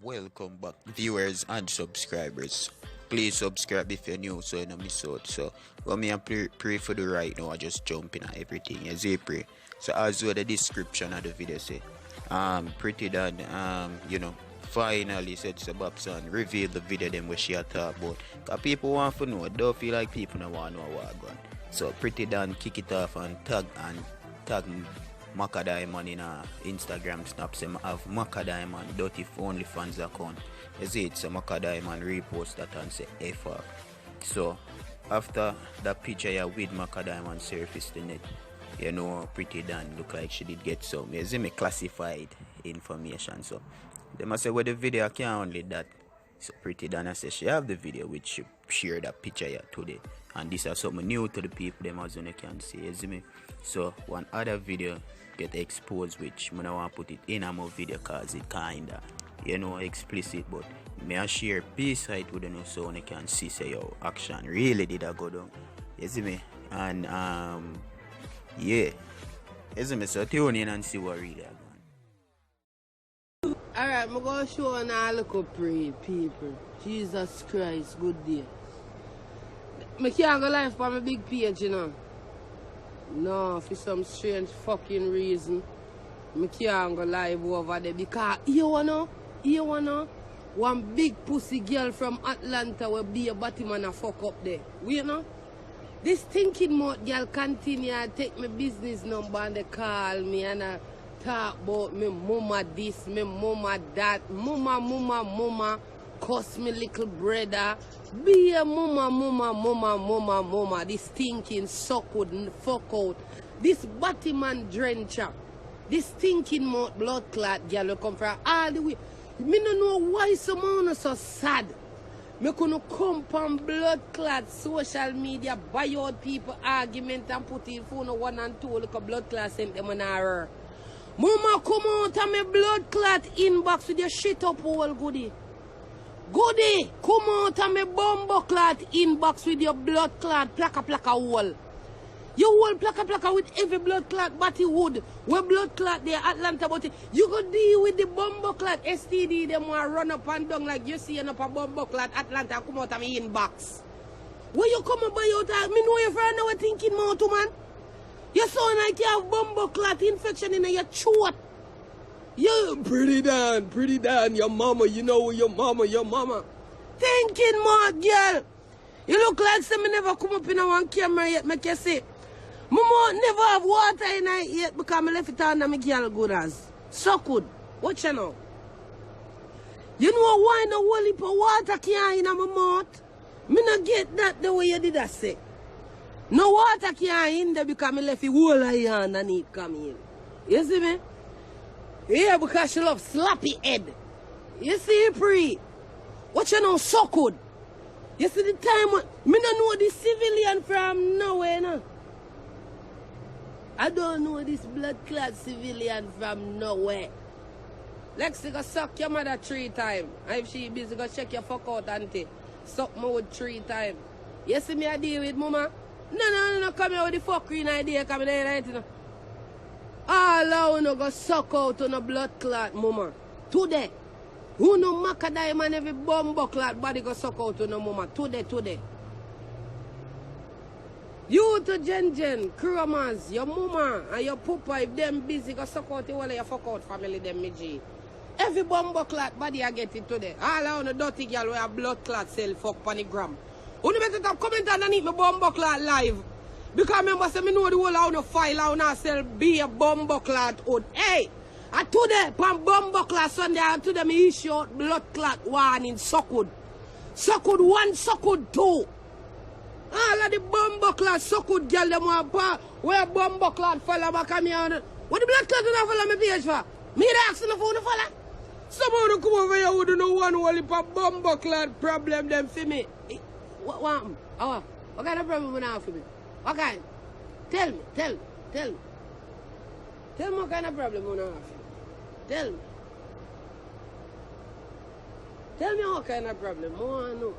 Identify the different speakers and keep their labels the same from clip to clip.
Speaker 1: welcome back, viewers and subscribers. Please subscribe if you're new so you don't miss out. So, what me and pray for the right now, I just jump in at everything. Yes, I pray. So, as well, the description of the video say, Pretti Don, finally said Sababson revealed the video them where she had talked about. Because people want to know, don't feel like people don't want to know what going. So, Pretti Don kick it off and tag Macka Diamond in Instagram snaps him have Macka Diamond dirty only fans account. Is it so Macka Diamond repost that and say F up. So after that picture here with Macka Diamond surfaced in it, you know Pretti Don look like she did get some classified information. So they must say well the video can't only that. So Pretti Don says she have the video which she shared that picture here today. And this is something new to the people them as you can see, you see me? So one other video get exposed which I don't want to put it in a more video cause it kinda explicit, but may I share piece side with you so you can see say your action really did a go down. You see me? And yeah. You see me? So tune in and see what really happened.
Speaker 2: Alright, I'm going to show you a little pray, people. Jesus Christ, good day. I can't go live for my big page, you know. No, for some strange fucking reason. I can't go live over there because you wanna, one big pussy girl from Atlanta will be a Batman and fuck up there. You know? This thinking mode girl continue and take my business number and they call me and talk about me mama this, me mama that, mama, cuss me little brother. Be a mama, this thinking suck out and fuck out. This Batman drencher, this thinking mouth blood clot girl will come from all the way. Me no know why someone is so sad. Me couldn't come from blood clot social media, buy out people argument and put in phone 1 and 2 like a blood clot sent them on her. Mama come out of me blood clot inbox with your shit up all goodie. Goodie, come out of me bumbo clot inbox with your blood clot plaka wall. You whole plaka with every blood clot body wood. Where blood clot there Atlanta but you go deal with the bumbo clot STD them want run up and down like you see up a bumbo clot Atlanta come out of me inbox. Where you come and buy out me know your friend now thinking more to man. You sound like you have bumbo clot infection in your throat. You Pretti Don, your mama, you know your mama. Thinking more, girl. You look like somebody never come up in a one camera yet, make you say. Mama never have water in her yet because I left it on and my girl good as. So good. Watch you now. You know why no whole heap of water can't in my mouth? Me not get that the way you did that say. No water can't in there because I left it whole hand and it come in. You see me? Yeah, because she love sloppy head. You see, Pre? What you know so good? You see the time when me don't know the civilian from nowhere, no? I don't know this blood clot civilian from nowhere. Lexi go suck your mother 3 times. And if she busy, go check your fuck out, auntie. Suck me with 3 times. You see me I deal with mama? No, come here with the fuck green idea, come here right now. All I no go suck out on a blood clot, mama. Today. Who no Macka Diamond every bumbo clot body go suck out on a mama. Today. You to Jen, Kromas, your mama and your papa, if them busy go suck out all your fuck out family, them me G. Every bumbo clot body I get it today. All I want a dirty girl with a blood clot sell fuck on the gram. Only better to comment underneath my bumbo clot live. Because remember, say me know the whole I want file, I want sell be a bumbo clot out. Hey, I today, pan bumbo clot Sunday, I today me issue out blood clot warning, Suckud. Suckud 1, Suckud 2. All of the bumbo clot Suckud girl, them want where bumbo clot follow back at me on. What the blood clot don't follow me page for? Me the asking for the follow? Someone come over here who don't know one only for bumbo clot problem them for me. What happened? What kind of problem you have for me? Okay, tell me. Tell me what kind of problem you have. Tell me. Tell me what kind of problem you want to know.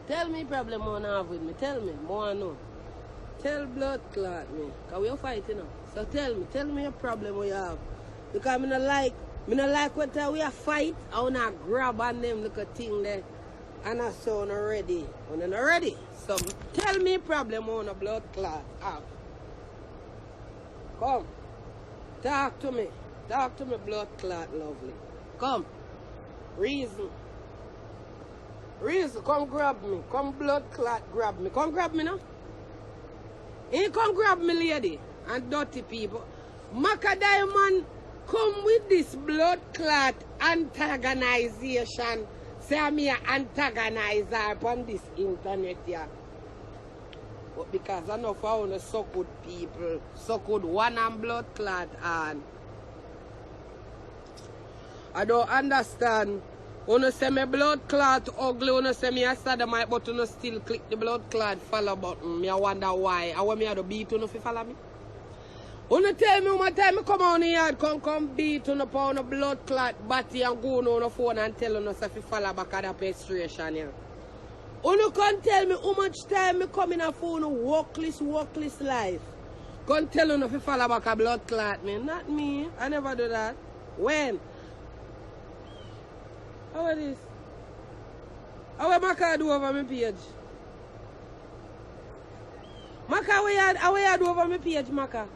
Speaker 2: Tell me problem you have with me. Tell me, I want to know. Tell blood clot me, because we are fighting now. So tell me your problem you have. Because I don't like Me no like what we a fight. I wanna grab on them little thing there. And I saw no ready. When not ready. So tell me problem on a blood clot have. Come. Talk to me. Talk to me, blood clot lovely. Come. Reason. Reason, come grab me. Come blood clot grab me. Come grab me now. He come grab me, lady. And dirty people. Macka Diamond come with this blood clot antagonization. Say me antagonize her upon this internet here. But because I know for only so good people, so good one and blood clot and I don't understand. Wanna say me blood clot ugly, wanna say me a sodomite, but you still click the blood clot follow button. Me I wonder why. I want me to beat you if you follow me. Wanna tell me one time I come on here, come beat on a blood clot body and go on the phone and tell us if you follow back at the pastration here. Wanna come tell me how much time I come in a phone workless life. Come tell us if you follow back a blood clot me. Not me. I never do that. When? How are this? How are Macka do over my page? Macka, how you do over my page, Macka?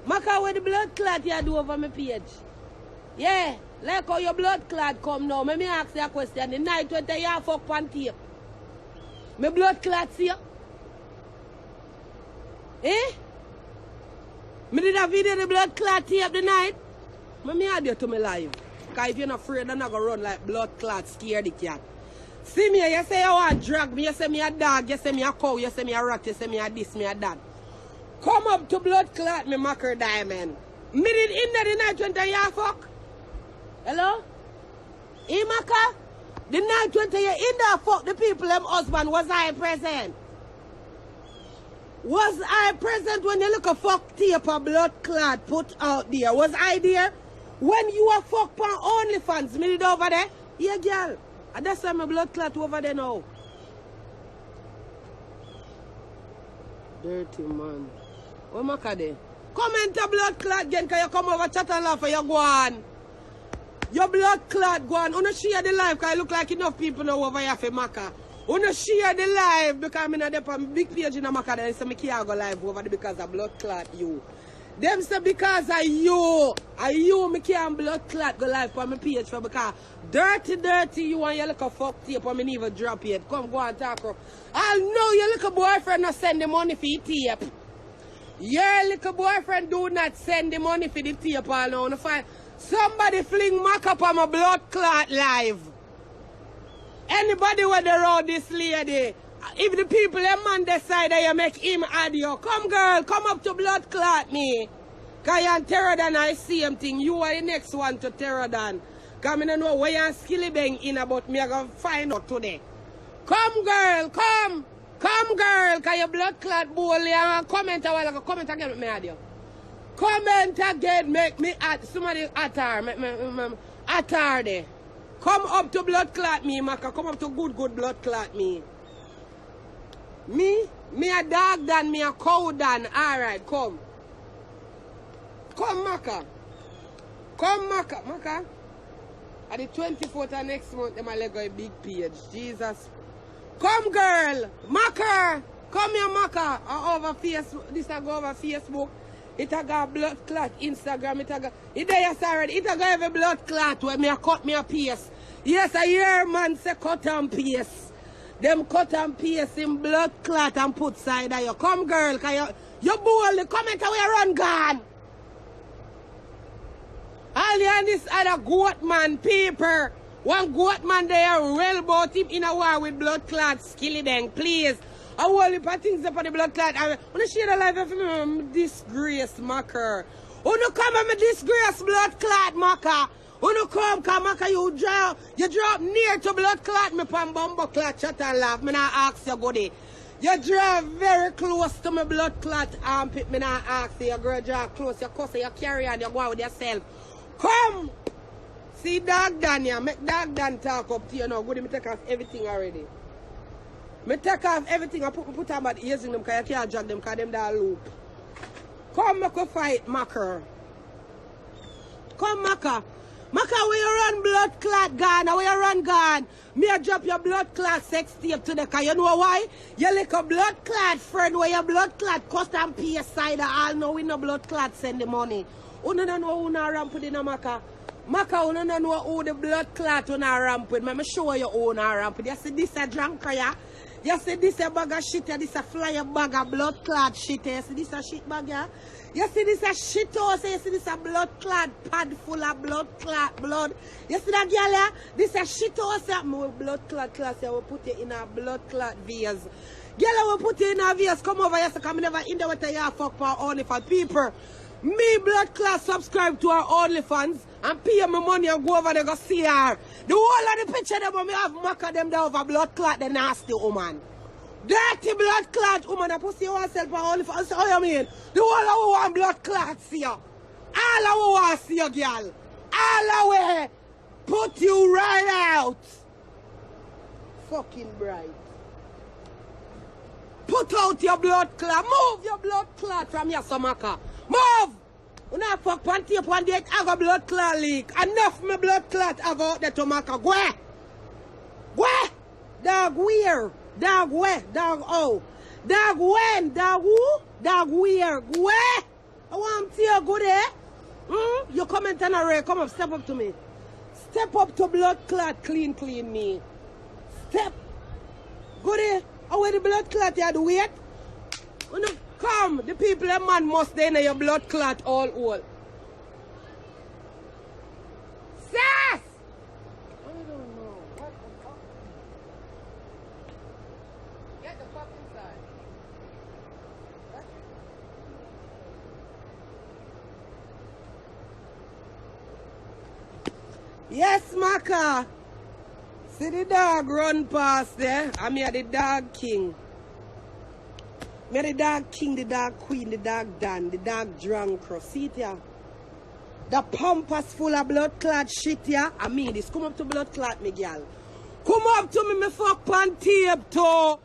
Speaker 2: Macka, where the blood clot you do over my page? Yeah, like how your blood clot come now. Let me ask you a question. The night when you fuck on tape. My blood clot see you? Eh? Me did a video the blood clot tape the night. Let me add you to me live. Because if you're not afraid, I'm not going to run like blood clot, scare the cat. See me, you say you want to drag me, you say me a dog, you say me a cow, you say me a rat, you say me a this, me a that. Come up to blood clot me, Macka Diamond. Me did in there the night when you fuck. Hello? Hey, Macka? The night when you in there fuck the people, them husband, was I present? Was I present when you look a fuck tape a blood clot put out there? Was I there? When you are fuck on OnlyFans, me did over there? Yeah, girl. And that's why my blood clot over there now. Dirty man. What Macka there? Comment a blood clot again, because you come over chat and laugh and you go on. Your blood clot go on. Wanna share the live, because it look like enough people now over here for Macka. Wanna share the live, because I'm in a big page in Macka, then so I can't go live over there because of blood clot you. Them say because of you, me can't blood clot go live on my page for because dirty you and your little fuck tape and me even drop it. Come go and talk. I know your little boyfriend not send the money for your tape. Your little boyfriend do not send the money for the tape all now. Find somebody fling Macka up on my blood clot live. Anybody with around this lady. If the people them man decide that you make him audio, come girl, come up to blood clot me. Cause you and Terro Don I same thing. You are the next one to Terro Don. Cause I don't know where you and Skilly Bang in about me. I'm gonna find out today. Come girl, come. Come girl, cause your blood clot bowl and comment a while ago. Comment again with me audio. Comment again, make me at somebody at her. At her there. Come up to blood clot me, Macka. Come up to good blood clot me. Me a dog dan, me a cow dan. Alright, come. Come, Macka. Come, Macka. Macka. At the 24th of next month, them a leg a big page. Jesus. Come, girl. Macka. Come here, Macka. Over Facebook. This a go over Facebook. It a got blood clot. Instagram. It a got. It there already. It a got every blood clot where me a cut me a piece. Yes, I hear man say cut and piece. Them cut and paste in blood clot and put side of you. Come girl, cause you bold, the comment away run gone. All you and this other goat man paper. One goat man there well about him in a war with blood clot, Skilly Bang, please. I want to put things up on the blood clot. I want to share the life of me, disgrace Macka. Want to come and me disgrace blood clot, Macka. When you come, Macka, you drop near to blood clot me from bumbo clot, chat and laugh. Me not ask you goody. You drop very close to my blood clot armpit. Me not ask you. Your girl drop close. You cuss, you carry on, you go out with yourself. Come! See dog Dan here. Make dog Dan talk up to you now. Goody, me take off everything already. Me take off everything. I put on about ears in them because you can't drag them because them that loop. Come make a fight, Macka. Come, Macka. Macka, where you run blood clot gone? Where you run gone? Me a drop your blood clot sex tape today, cause you know why? You like a blood clot friend where your blood clot cost and pay side. All know we no blood clot send the money. You don't know who na ramp with in Macka. Macka, you don't know who the blood clot on a ramp with. Let me show you who na ramp with. You see this a drunker, yeah? You see this a bag of shit, this a flyer bag of blood clot shit. You see this a shit bag, yeah? You see this a shit house, you see this a blood clot pad full of blood clot blood. You see that girl, yeah? This a shit house, yeah? More blood clot class, yeah? We put it in a blood clot vase. Girl, we put it in a vase. Come over here, so come never in there with a yard fuck for OnlyFans people. Me blood clot subscribe to our OnlyFans and pay my money and go over there go see her. The whole of the picture them me have Macka them down over blood clot, the nasty woman. Dirty blood clot woman, I pussy yourself on OnlyFans. So how you mean? The whole of we want blood clot see you. All of we want see you, girl. All of we put you right out. Fucking bright. Put out your blood clot. Move your blood clot from your Macka. Move! When I fuck one tape one day, I have a blood clot leak. Enough my blood clot have out there to Macka. Go where? Where? Dog where? Dog where? Dog oh. Dog when? Dog who? Dog where? Where? I want to you go there. You comment and array. Come up, step up to me. Step up to blood clot, clean me. Step. Go there. I wear the blood clot, you have to wait. When you come, the people, a man must stay in your blood clot all. Sis! I don't know. What the fuck? Get the fuck inside. Yes, Macka. See the dog run past there. I'm here the dog king. Me the dog king, the dog queen, the dog Dan, the dog drunk. See it here? The pampas full of blood clot shit here. I mean this. Come up to blood clot, me girl. Come up to me fuck pan tape to.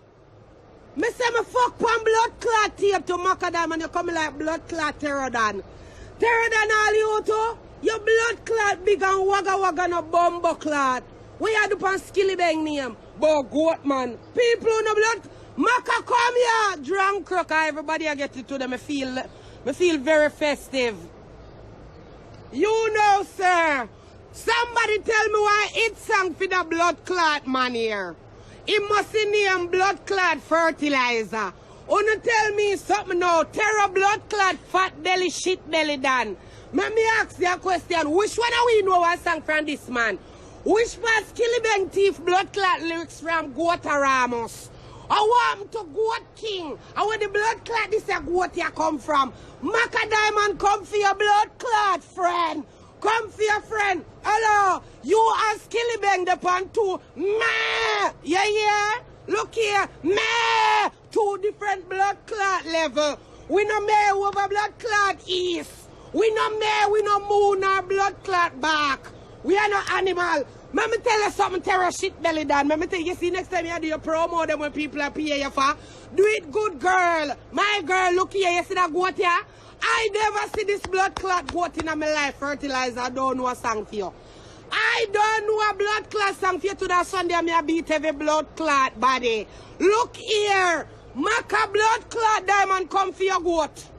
Speaker 2: Me say me fuck pan blood clot tape to Macka and you come like blood clot Terro Don. Terro Don all you to? Your blood clot big and wagga no bumbo clot. What you do pan skilly bang name? But goat man. People on the blood. Macka come here, drunk crook. Everybody I get it to them. I feel very festive. You know, sir. Somebody tell me why it sang for the blood clot man here. It must be name blood clot fertilizer. Wanna tell me something now? Terro blood clot fat belly shit belly done. Let me ask you a question. Which one are we know what sang from this man? Which was Skillibeng Thief blood clot lyrics from Goat Ramos? I want to Goat King. I want the blood clot this a goat you come from. Macka Diamond come for your blood clot friend. Come for your friend. Hello. You and Skillibeng the pan too. Meh. Yeah. Look here. Meh. Two different blood clot level. We no meh over blood clot east. We no meh, we no moon or blood clot back. We are not animal. Let me tell you something, Terro shit belly done. Let me tell you, see next time you do your promo them when people are paying you for. Do it good, girl. My girl, look here, you see that goat here? I never see this blood clot goat in my life. Fertilizer, I don't know a song for you. I don't know a blood clot song for you to that Sunday. I beat every blood clot body. Look here. Macka blood clot diamond come for your goat.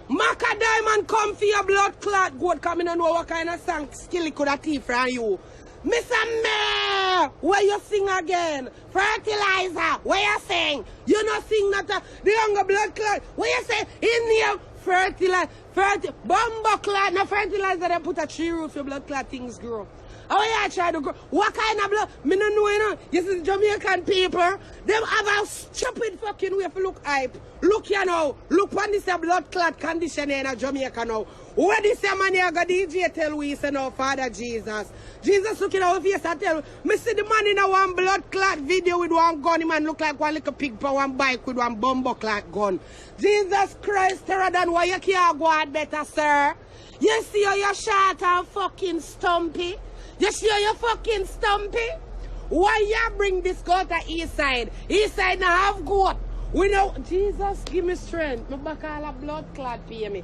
Speaker 2: Macka Diamond come for your blood clot goat. Come in and know what kind of song skill it could have teeth from you. Mr. Mayor, where you sing again? Fertilizer, where you sing? You not sing not the younger blood clot. Where you say in here? Fertilizer, bumbo clot, no fertilizer, they put a tree roof your blood clot things grow. How you try to grow? What kind of blood? Me no know, you know. You see the Jamaican people, them have a stupid fucking way to look hype. Look you know. Look when this a blood clot condition in Jamaica now. Where this a man here got DJ tell we say no Father Jesus. Jesus looking at our face and tell me see the man in a one blood clot video with one gun. The man look like one little pig for one bike with one bumbo clot gun. Jesus Christ, Terro Don, why you can't go out better, sir? You see how you're short and fucking stumpy? You see how you're fucking stumpy? Why you bring this goat to east side? East side now have goat. We know, Jesus, give me strength. My back all a blood clot pay me.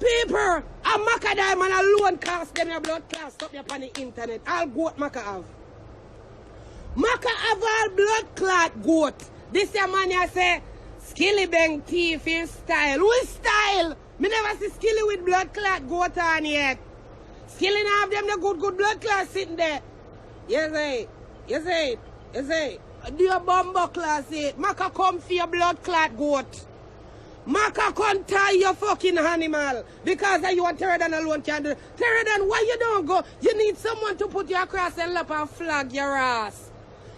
Speaker 2: People, a Macka diamond alone cost them your blood class up there on the internet. All goat Macka have. Macka have all blood clot goat. This your man here say, Skilly bang teeth in style. Who is style? Me never see Skilly with blood clot goat on yet. Skilly now have them the good blood clot sitting there. Yes, eh? Yes, eh? Yes, eh? Do your bumbo class it. Macka come for your blood clot goat. Macka can't tie your fucking animal because you want Terro Don alone can do. Terro Don, why you don't go? You need someone to put you across and lap and flag your ass.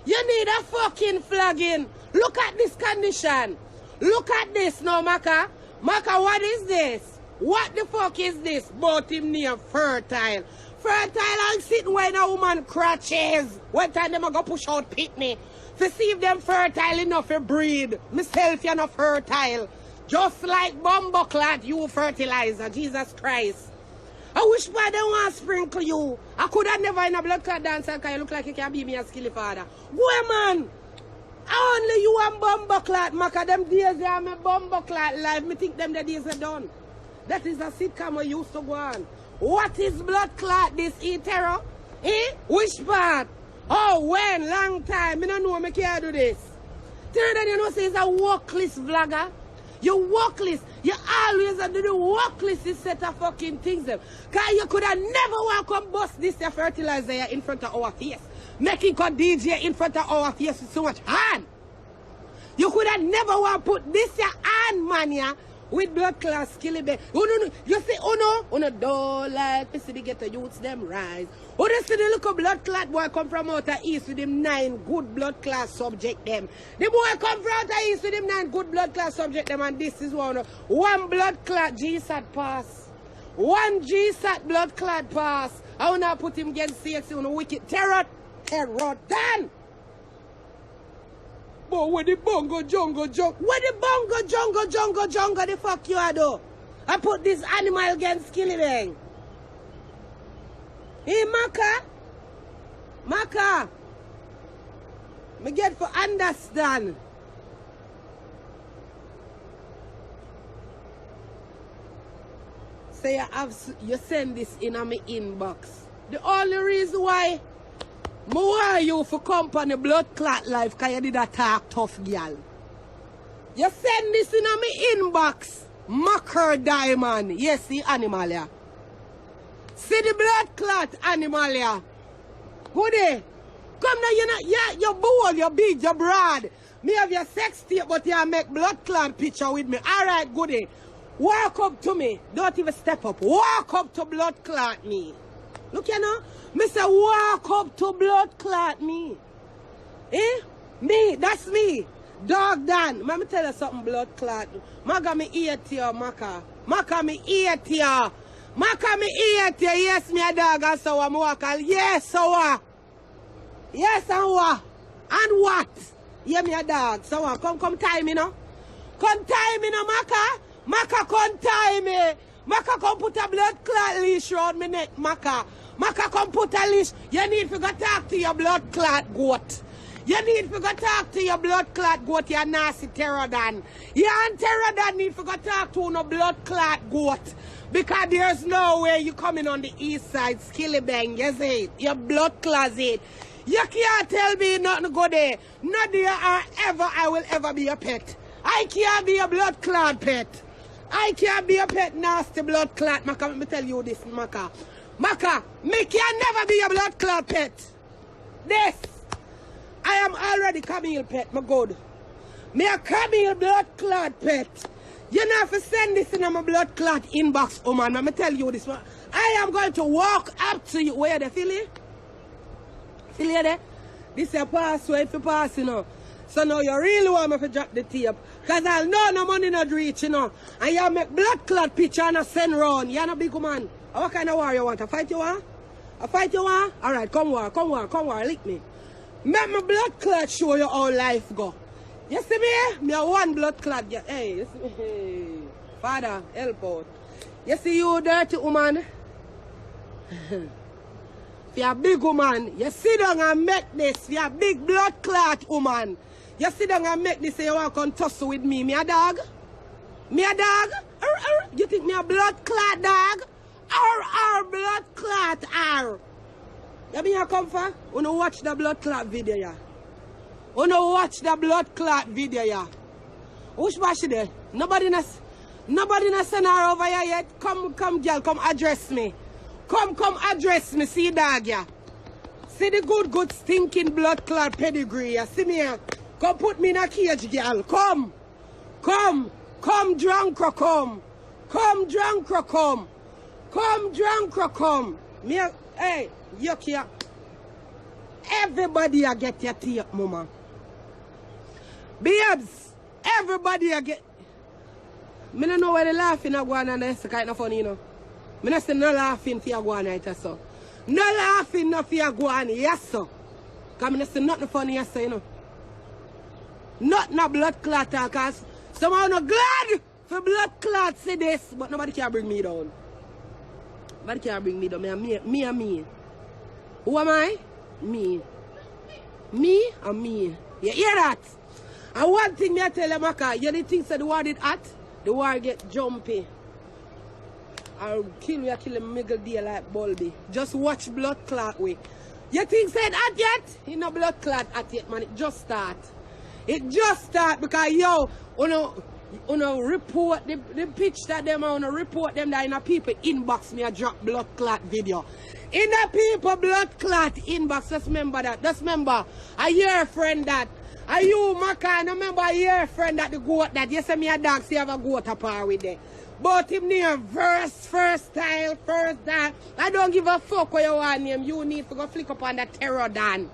Speaker 2: You need a fucking flagging. Look at this condition. Look at this now, Macka. Macka, what is this? What the fuck is this? Both him near fertile. Fertile and sitting when a woman crutches. One time them a go push out pitney. To see if them fertile enough to breed. Myself you not fertile. Just like bumbo clot, you fertilizer, Jesus Christ. I wish I don't want to sprinkle you. I could have never in a blood clot dancer because you look like you can be me a skilly father. Boy, man. Only you and bumbo clot, Macka. Them days they are my bumbo clot life. Me think them the days are done. That is a sitcom we used to go on. What is blood clot this, Terro? Eh? Which part? Oh, when? Long time. I don't know me can't do this. Terro Don, you know, say he's a workless vlogger. You workless. You always do the workless set of fucking things. Because you could have never want to come bust this fertilizer in front of our face. Making a DJ in front of our face with so much hand. You could have never want to put this hand, man, with blood class skilly bang. You see, no don't like to see the ghetto youths them rise. You see the little blood clot boy come from outer east with them 9 good blood class subject them. The boy come from outer east with them 9 good blood class subject them, and this is one blood clot GSAT pass. 1 GSAT blood clot pass. I wanna put him against CX on a wicked Terro Don. But where the bongo jungle, where the bongo jungle, the fuck you are do? I put this animal against Skilly Bang. Hey, Macka. Me get for understand. Say you send this in a me inbox. The only reason why I want you for company blood clot life because you did a talk tough girl. You send this in a me inbox. Macka diamond. Yes, the animal here. See the blood clot animal here. Good day. Come now, you're bold, you're big, you're broad. Me have your sex tape, but you make blood clot picture with me. Alright, good day. Walk up to me. Don't even step up. Walk up to blood clot me. Look you know. Me say walk up to blood clot me. Eh? Me, that's me. Dog Dan. Let me tell you something, blood clot. Macka me ear to you, Macka. Macka me ear to you. Macka me ear to you. Yes, me a dog and so I'm walking. Yes, so what? Yes, and what? And what? Yeah, me a dog. So what? Come tie me, no? Come tie me, no, Macka? Macka, come tie me. Macka, come put a blood clot leash around me neck, Macka. Macka, come put a leash. You need to go talk to your blood clot goat. You need to go talk to your blood clot goat, you nasty Terro Don. You and Terro Don need to go talk to no blood clot goat. Because there's no way you coming on the east side, Skilly Bang, you see it. Your blood closet. You can't tell me nothing to go there. Not there or ever I will ever be a pet. I can't be a blood clot pet. I can't be a pet nasty blood clot. Macka, let me tell you this, Macka. Macka, me can never be a blood clot pet. This. I am already Camille pet, my good. Me a Camille blood clot pet. You know if you send this in my blood clot inbox, oh man, let me tell you this one. I am going to walk up to you. Where the Philly? Philly there? This is a password if you pass, you know. So now you really want me to drop the tape. Because I know no money not reach, you know. And you make blood clot picture and a send round. You're not big man. What kind of war you want? A fight you want? A fight you want? Alright, come war, lick me. Make my blood clot show you how life go. You see me? Me a one blood clot. Hey, you see me? Hey. Father, help out. You see you dirty woman? If you're a big woman, you sit down and make this. If you're a big blood clot woman, you sit down and make this and you want to come tussle with me. Me a dog? Me a dog? You think me a blood clot dog? Our blood clot our. You mean you come for? Wanna watch the blood clot video ya? Wanna watch the blood clot video ya? Which was she there? Nobody na send her over here yet. Come girl, come address me. Come address me, see dog ya. See the good stinking blood clot pedigree ya. See me here. Come put me in a cage, girl. Come drunk or come. Come drunk or come. Come drunk or come. Me, hey, yuck ya. Everybody a get your tea up, mama. Babes, everybody a get. Me don't know where the laughing are going on, that's kind of funny, you know. Me don't say no laughing for you going right, so. No laughing no for you going, yes, sir. Because me don't say nothing funny, yes, sir, you know. Not no blood clot, because someone no glad for blood clot say this, but nobody can bring me down. Nobody can bring me down. Me. Who am I? Me. Me and me. You hear that? And one thing me I tell you, Macka, you think that the war did hot? The war get jumpy. I'll kill him middle day like Bulby. Just watch blood clot way. You think said hot yet? You know blood clot hot yet, man. It just start. It just start because yo, report the pitch that them report them that in a people inbox me a drop blood clot video. In a people blood clot inbox, just remember that. Just remember, I hear a friend that. Are you Macka? I remember I hear a friend that the goat that you say me a dog see have a goat a par with it. But him near first style. I don't give a fuck what you want name. You need to go flick up on that Terro Don.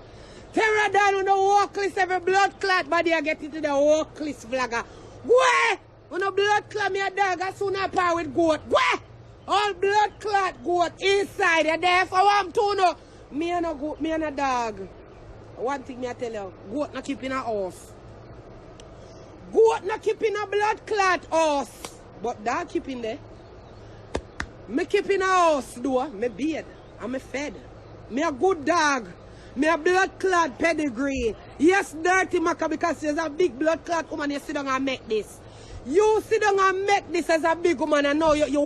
Speaker 2: Terro Don on the walk list, every blood clot body I get into the walk list vlogger. Where? On the blood clot me a dog as soon as par with goat. Where? All blood clot goat inside and therefore I'm to know. Me and a goat, me and a dog. One thing me I tell you, goat not keep in a house. Goat not keep in a blood clot house. But dog keep in there. Me keep in a house though. Me beard. And me fed. Me a good dog. Me a blood clot pedigree. Yes, dirty Macka because there's a big blood clot woman you sit down and make this. You sit down and make this as a big woman and now you